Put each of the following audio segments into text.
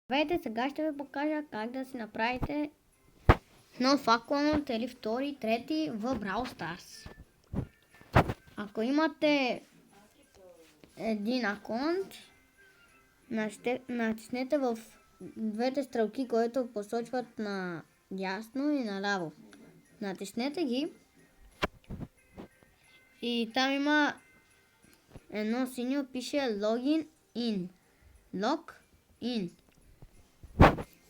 Здравейте, сега ще ви покажа как да си направите нов акаунт или втори, трети в Brawl Stars. Ако имате един акаунт, натиснете в двете стрелки, които посочват на дясно и наляво. Натиснете ги и там има едно синьо, пише Login In. Log In.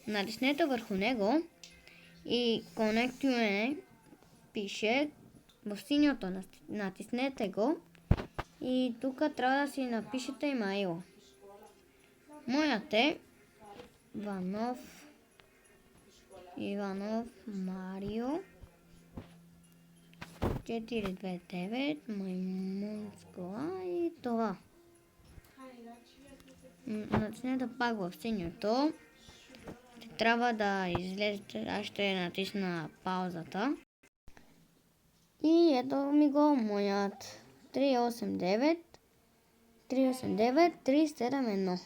Натиснете върху него и Connect to пише в синьото. Натиснете го и тук трябва да си напишете имейла. Моят е Иванов Марио 429 Маймунскала и това. Натиснете пак в синьото. Трябва да излезете, аз ще натисна паузата. И ето ми го моят 389 371.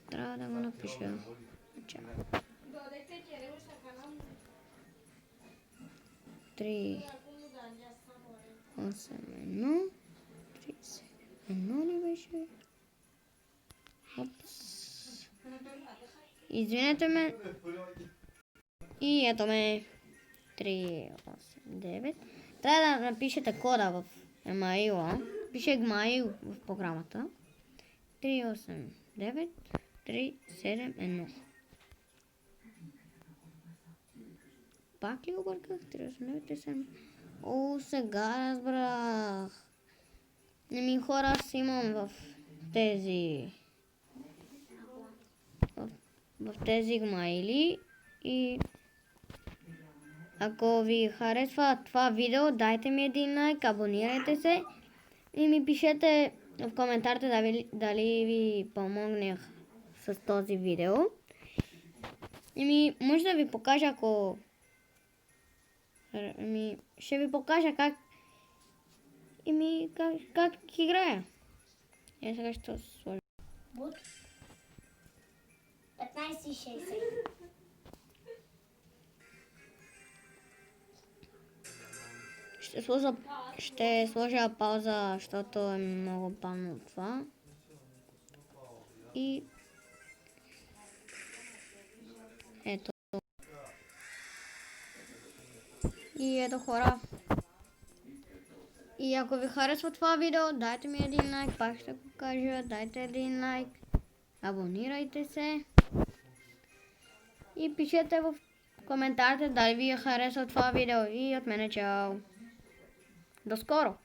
Трябва да го напиша. 381 371 ли беше? Опс. Извинете ме. И ето ме. 389. Трябва да напишете кода в емайла. Пише емайл в програмата. 389 371. Пак ли обърках? 389 О, сега разбрах. Хора аз имам в тези гмайли и ако ви харесва това видео, дайте ми един лайк, абонирайте се и ми пишете в коментарите дали ви помогнах с този видео. Може да ви покажа, ще ви покажа как играя. Я сега ще сложа. 15,60. Ще сложа пауза, защото е много бавно това. И ето. И ето, хора. И ако ви харесва това видео, дайте ми един лайк, пак ще го кажа, дайте един лайк, абонирайте се и пишете в коментарите дали ви харесва това видео и от мене чао! До скоро!